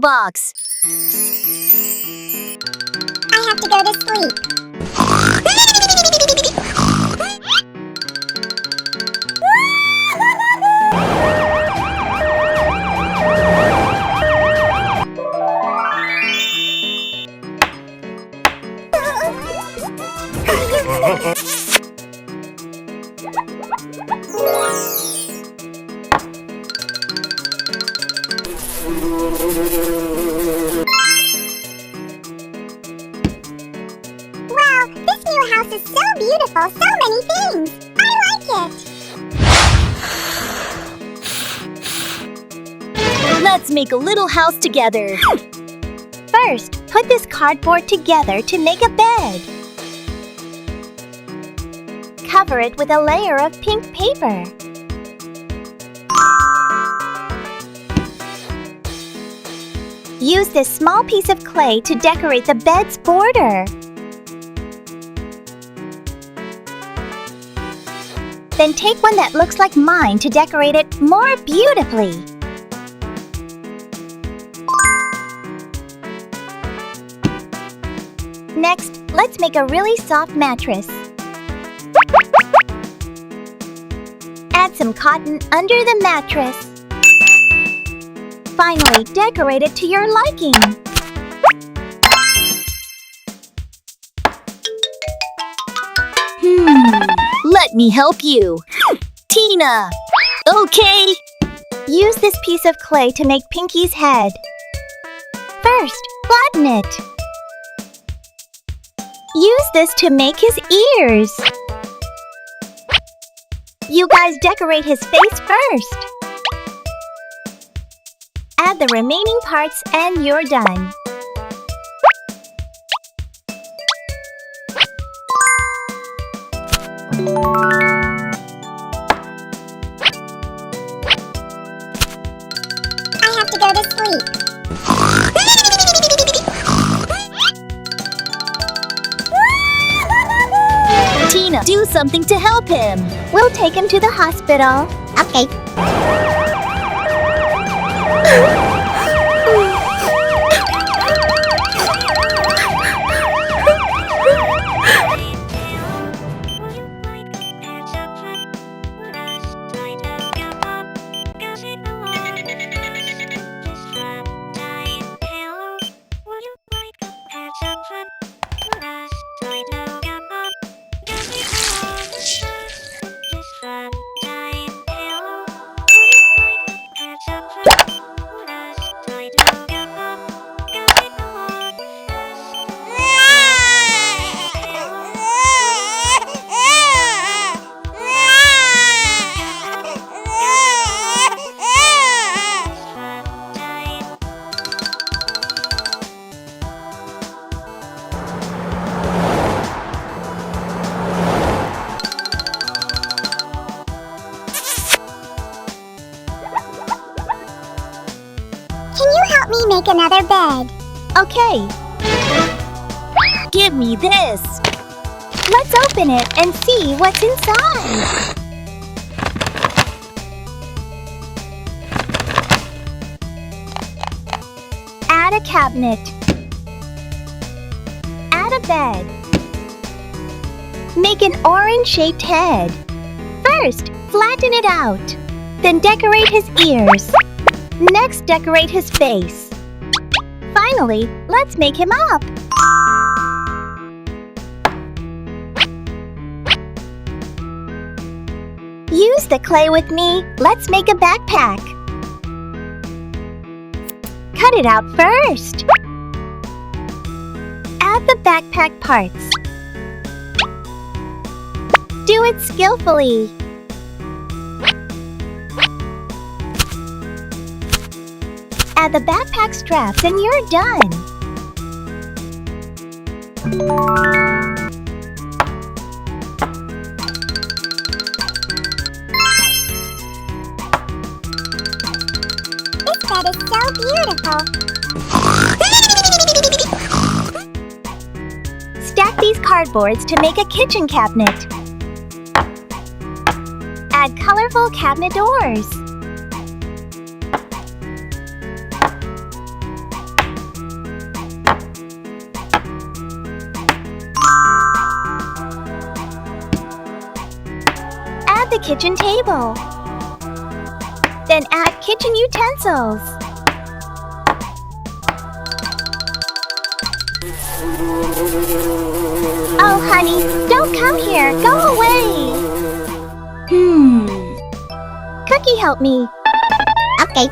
box. I have to go to sleep. Wow, this new house is so beautiful, so many things. I like it. Let's make a little house together. First, put this cardboard together to make a bed. Cover it with a layer of pink paper. Use this small piece of clay to decorate the bed's border. Then take one that looks like mine to decorate it more beautifully. Next, let's make a really soft mattress. Add some cotton under the mattress. Finally, decorate it to your liking. Let me help you. Tina. Okay. Use this piece of clay to make Pinky's head. First, flatten it. Use this to make his ears. You guys decorate his face first. Add the remaining parts and you're done. I have to go to sleep. Tina, do something to help him. We'll take him to the hospital. Okay. Can you help me make another bed? Okay, Give me this. let's open it and see what's inside. Add a cabinet. Add a bed. Make an orange-shaped head. First, flatten it out. Then decorate his ears. Next, decorate his face. Finally, let's make him up. Use the clay with me. Let's make a backpack. Cut it out first. Add the backpack parts. Do it skillfully. Add the backpack straps and you're done. This bed is so beautiful. Stack these cardboards to make a kitchen cabinet. Add colorful cabinet doors. kitchen table. Then add kitchen utensils. Oh, honey, don't come here. Go away. Cookie, help me. Okay.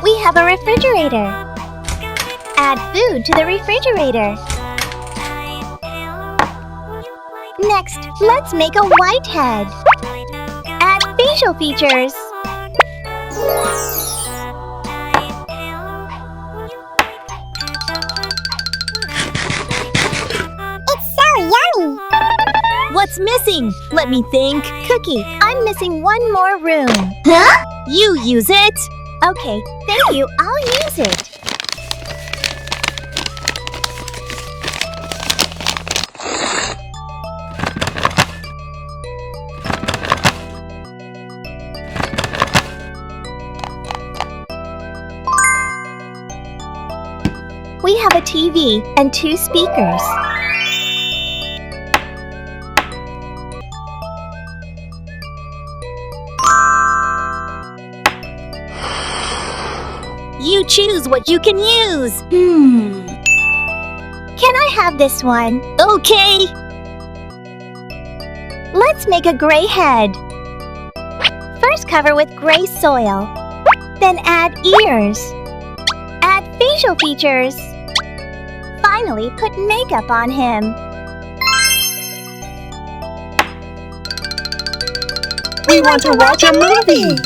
We have a refrigerator. Add food to the refrigerator. Next, let's make a white head. Add facial features. It's so yummy. What's missing? Let me think. Cookie, I'm missing one more room. Huh? You use it. Okay, thank you. I'll use it. We have a TV and 2 speakers. You choose what you can use. Can I have this one? Okay. Let's make a gray head. First cover with gray soil. Then add ears. Add facial features. Finally, put makeup on him. We want to watch a movie!